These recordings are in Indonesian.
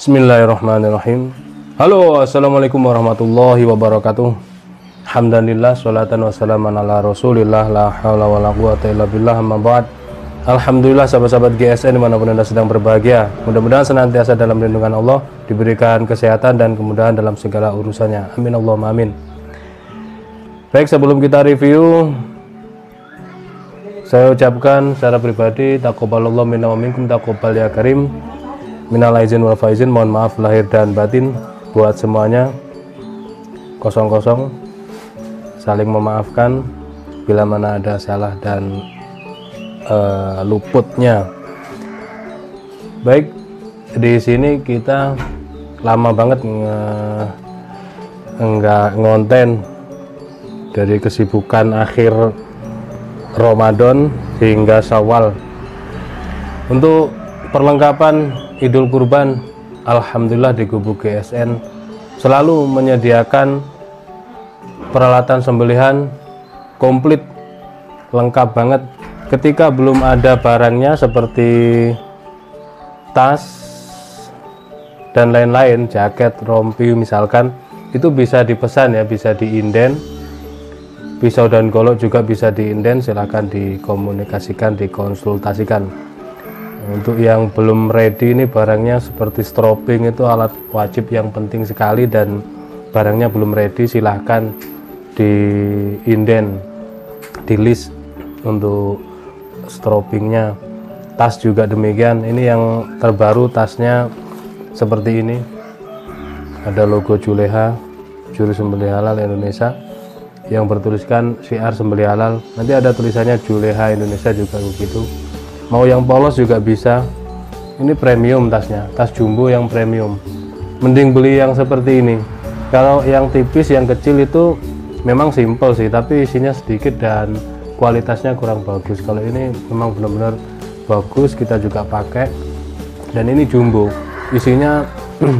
Bismillahirrahmanirrahim. Halo, assalamualaikum warahmatullahi wabarakatuh. Alhamdulillah, sholatan wassalaman ala rasulillah, la hawla wa la quwata illa billah, amma ba'd. Alhamdulillah, sahabat-sahabat GSN dimanapun Anda sedang berbahagia, mudah-mudahan senantiasa dalam lindungan Allah, diberikan kesehatan dan kemudahan dalam segala urusannya, amin Allahumma amin. Baik, sebelum kita review, saya ucapkan secara pribadi taqabbalallahu minna wa minkum, taqabbal ya karim, minal aizin wal faizin, mohon maaf lahir dan batin buat semuanya. Kosong-kosong, saling memaafkan bila mana ada salah dan luputnya. Baik, di sini kita lama banget nggak ngonten dari kesibukan akhir Ramadan hingga Syawal. Untuk perlengkapan Idul Kurban, alhamdulillah di Gubuk GSN selalu menyediakan peralatan sembelihan komplit, lengkap banget. Ketika belum ada barangnya seperti tas dan lain-lain, jaket, rompi misalkan, itu bisa dipesan ya, bisa diinden. Pisau dan golok juga bisa diinden, silahkan dikomunikasikan, dikonsultasikan. Untuk yang belum ready, ini barangnya seperti strobing, itu alat wajib yang penting sekali, dan barangnya belum ready silahkan diinden, di list untuk strobingnya. Tas juga demikian. Ini yang terbaru, tasnya seperti ini, ada logo Juleha, Juru Sembelih Halal Indonesia, yang bertuliskan syiar sembelih halal. Nanti ada tulisannya Juleha Indonesia juga begitu. Mau yang polos juga bisa. Ini premium tasnya, tas jumbo yang premium. Mending beli yang seperti ini. Kalau yang tipis, yang kecil itu memang simple sih, tapi isinya sedikit dan kualitasnya kurang bagus. Kalau ini memang benar-benar bagus, kita juga pakai. Dan ini jumbo, isinya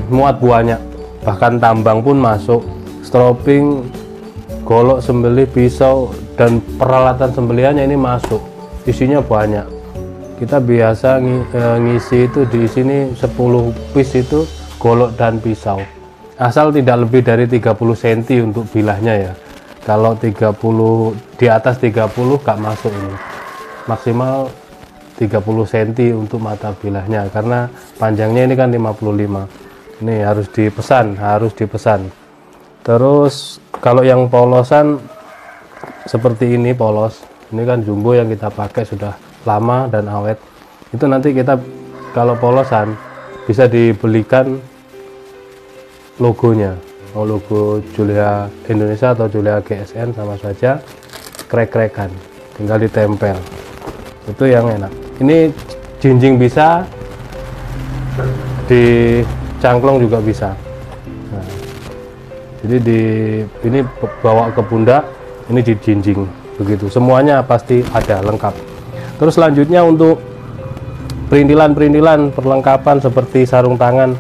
muat banyak, bahkan tambang pun masuk, strobing, golok sembelih, pisau, dan peralatan sembelihannya ini masuk, isinya banyak. Kita biasa ngisi itu di sini 10 piece itu golok dan pisau, asal tidak lebih dari 30 cm untuk bilahnya ya. Kalau 30, di atas 30 gak masuk, ini maksimal 30 cm untuk mata bilahnya, karena panjangnya ini kan 55. Ini harus dipesan. Terus kalau yang polosan seperti ini, polos, ini kan jumbo yang kita pakai sudah lama dan awet. Itu nanti kita kalau polosan bisa dibelikan logonya, mau logo Juleha Indonesia atau Juleha GSN sama saja, krek-krekan, tinggal ditempel. Itu yang enak. Ini jinjing bisa, di cangklong juga bisa. Nah, jadi ini bawa ke pundak, ini di jinjing begitu. Semuanya pasti ada lengkap. Terus selanjutnya untuk perintilan perlengkapan seperti sarung tangan,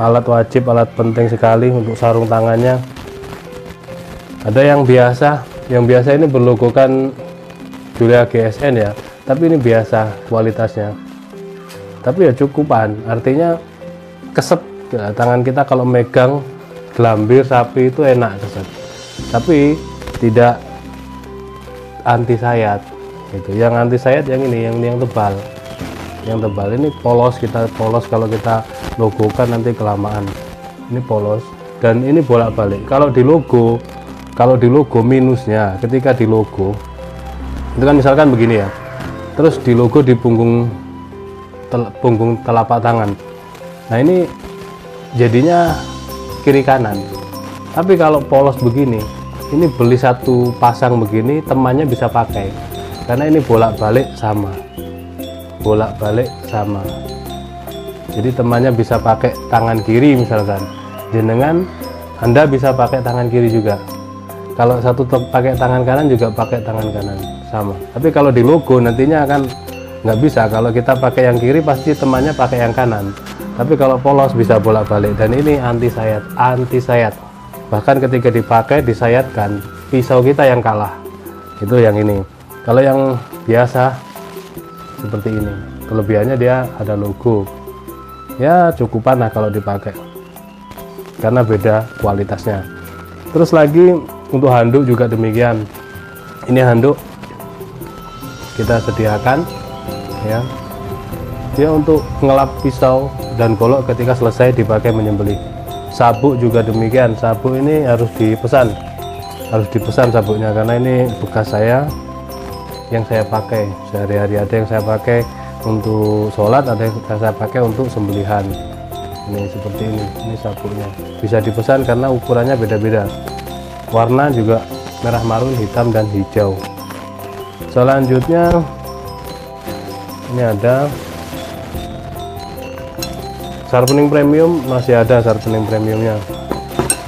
alat wajib, alat penting sekali untuk sarung tangannya. Ada yang biasa ini berlogokan Juleha GSN ya, tapi ini biasa kualitasnya. Tapi ya cukupan, artinya kesep ya, tangan kita kalau megang gelambir sapi itu enak kesep. Tapi tidak anti sayat. Itu yang anti sayat yang ini, yang tebal. Yang tebal ini polos, kita polos kalau kita logokan nanti kelamaan. Ini polos dan ini bolak-balik. Kalau di logo minusnya ketika di logo itu kan misalkan begini ya. Terus di logo di punggung telapak tangan. Nah, ini jadinya kiri kanan. Tapi kalau polos begini, ini beli satu pasang begini, temannya bisa pakai. Karena ini bolak-balik sama. Jadi temannya bisa pakai tangan kiri misalkan. Jenengan Anda bisa pakai tangan kiri juga. Kalau satu pakai tangan kanan juga pakai tangan kanan sama. Tapi kalau di logo nantinya akan nggak bisa. Kalau kita pakai yang kiri pasti temannya pakai yang kanan. Tapi kalau polos bisa bolak-balik. Dan ini anti sayat. Bahkan ketika dipakai disayatkan, pisau kita yang kalah. Itu yang ini. Kalau yang biasa seperti ini, kelebihannya dia ada logo ya cukupan lah kalau dipakai, karena beda kualitasnya. Terus lagi untuk handuk juga demikian. Ini handuk kita sediakan ya, dia untuk ngelap pisau dan golok ketika selesai dipakai menyembelih. Sabuk juga demikian. Sabuk ini harus dipesan sabuknya, karena ini bekas saya yang saya pakai sehari-hari. Ada yang saya pakai untuk sholat, ada yang saya pakai untuk sembelihan. Ini seperti ini sabuknya bisa dipesan karena ukurannya beda-beda, warna juga merah, marun, hitam, dan hijau. Selanjutnya ini ada sharpening premium, masih ada sharpening premiumnya,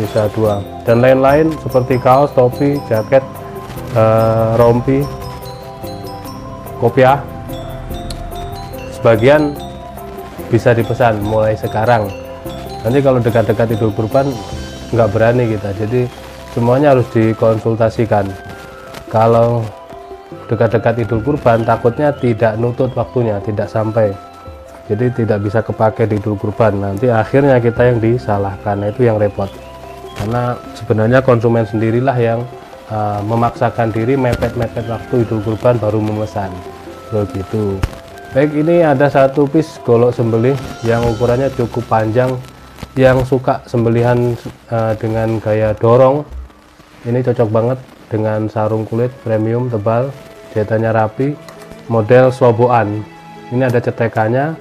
bisa 2, dan lain-lain seperti kaos, topi, jaket, rompi, kopiah. Sebagian bisa dipesan mulai sekarang. Nanti kalau dekat-dekat Idul Kurban nggak berani kita, jadi semuanya harus dikonsultasikan. Kalau dekat-dekat Idul Kurban takutnya tidak nutut waktunya, tidak sampai, jadi tidak bisa kepake di Idul Kurban. Nanti akhirnya kita yang disalahkan. Nah, itu yang repot, karena sebenarnya konsumen sendirilah yang memaksakan diri mepet-mepet waktu Idul Kurban baru memesan begitu. Baik, ini ada satu piece golok sembelih yang ukurannya cukup panjang. Yang suka sembelihan dengan gaya dorong, ini cocok banget dengan sarung kulit premium tebal, jahitannya rapi, model swoboan. Ini ada cetekannya,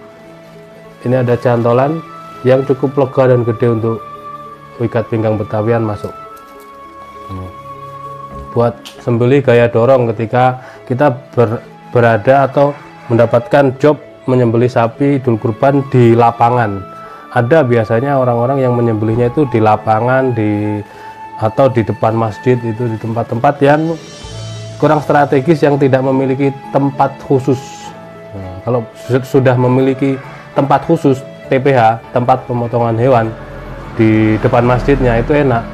ini ada cantolan yang cukup lega dan gede untuk ikat pinggang Betawian masuk. Buat sembelih gaya dorong ketika kita berada atau mendapatkan job menyembelih sapi Idul Kurban di lapangan. Ada biasanya orang-orang yang menyembelihnya itu di lapangan, atau di depan masjid, itu di tempat-tempat yang kurang strategis, yang tidak memiliki tempat khusus. Nah, kalau sudah memiliki tempat khusus, TPH, tempat pemotongan hewan, di depan masjidnya, itu enak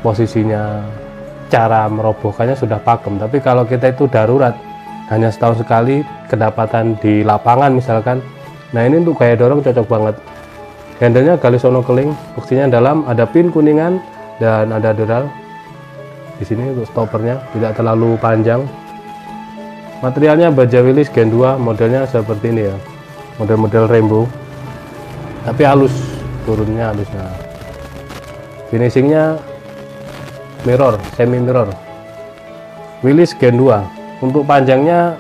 posisinya, cara merobohkannya sudah pakem. Tapi kalau kita itu darurat, hanya setahun sekali kedapatan di lapangan misalkan, nah ini untuk gaya dorong cocok banget. Handle-nya Galisono keling, boxinya dalam, ada pin kuningan, dan ada dedal di sini untuk stoppernya, tidak terlalu panjang. Materialnya baja Willys Gen 2, modelnya seperti ini ya, model-model rainbow, tapi halus, turunnya halus. Nah, finishingnya mirror, semi mirror, Willys Gen 2. Untuk panjangnya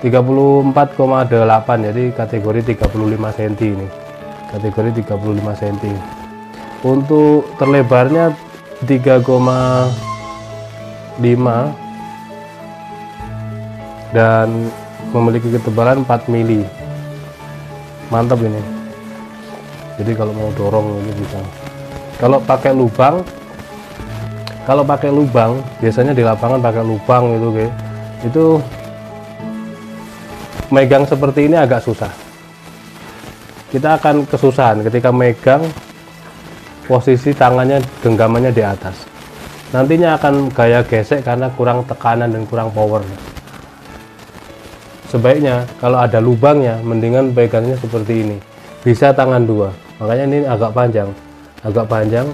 34,8, jadi kategori 35 cm ini, kategori 35 cm. Untuk terlebarnya 3,5 dan memiliki ketebalan 4 mili. Mantap ini, jadi kalau mau dorong ini bisa. Kalau pakai lubang, biasanya di lapangan pakai lubang itu megang seperti ini agak susah. Kita akan kesusahan ketika megang, posisi tangannya, genggamannya di atas. Nantinya akan gaya gesek karena kurang tekanan dan kurang power. Sebaiknya kalau ada lubangnya, mendingan pegangnya seperti ini. Bisa tangan 2. Makanya ini agak panjang,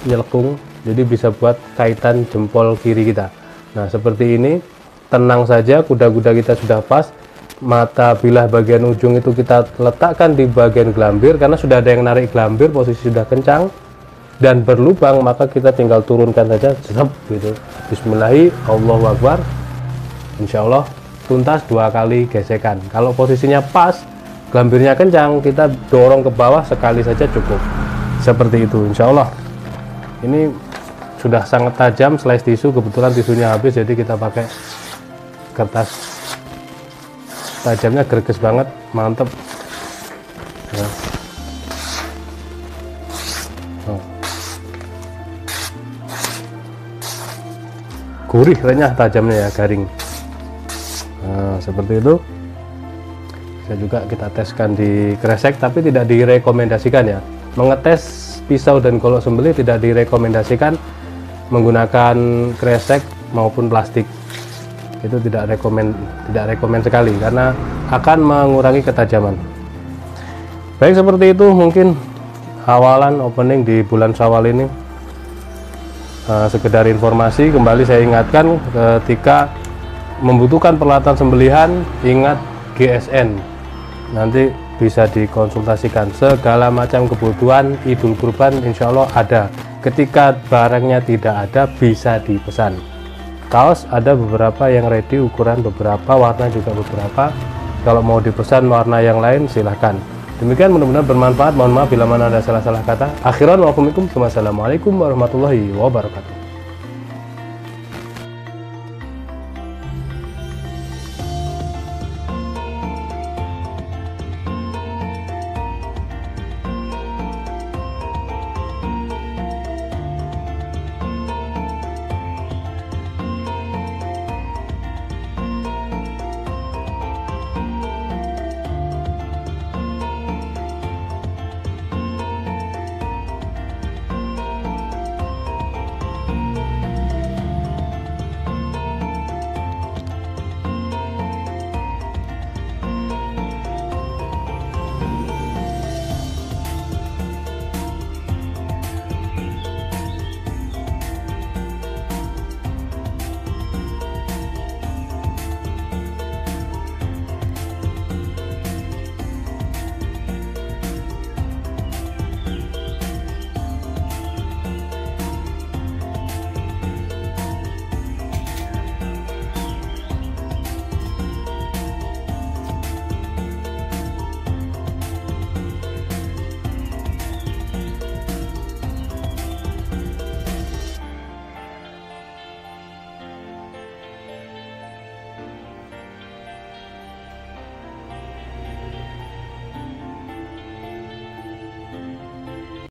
nyelekung, jadi bisa buat kaitan jempol kiri kita. Nah, seperti ini, tenang saja, kuda-kuda kita sudah pas. Mata bilah bagian ujung itu kita letakkan di bagian gelambir, karena sudah ada yang narik gelambir, posisi sudah kencang dan berlubang, maka kita tinggal turunkan saja, gitu. Bismillahirrahmanirrahim, Allahu Akbar. Insya Allah tuntas 2 kali gesekan. Kalau posisinya pas, gelambirnya kencang, kita dorong ke bawah sekali saja cukup. Seperti itu, insya Allah. Ini sudah sangat tajam, slice tisu, kebetulan tisunya habis, jadi kita pakai kertas. Tajamnya greges banget, mantep ya. Gurih, renyah, tajamnya ya, garing. Nah, seperti itu. Bisa juga kita teskan di kresek, tapi tidak direkomendasikan ya. Mengetes pisau dan golok sembelih tidak direkomendasikan menggunakan kresek maupun plastik. Itu tidak rekomen sekali, karena akan mengurangi ketajaman. Baik, seperti itu mungkin awalan opening di bulan Syawal ini. Sekedar informasi, kembali saya ingatkan, ketika membutuhkan peralatan sembelihan, ingat GSN. Nanti bisa dikonsultasikan segala macam kebutuhan Idul Kurban, insya Allah ada. Ketika barangnya tidak ada, bisa dipesan. Kaos ada beberapa yang ready, ukuran beberapa, warna juga beberapa. Kalau mau dipesan warna yang lain silahkan. Demikian, mudah-mudahan bermanfaat. Mohon maaf bila mana ada salah-salah kata. Akhiran, wassalamualaikum warahmatullahi wabarakatuh.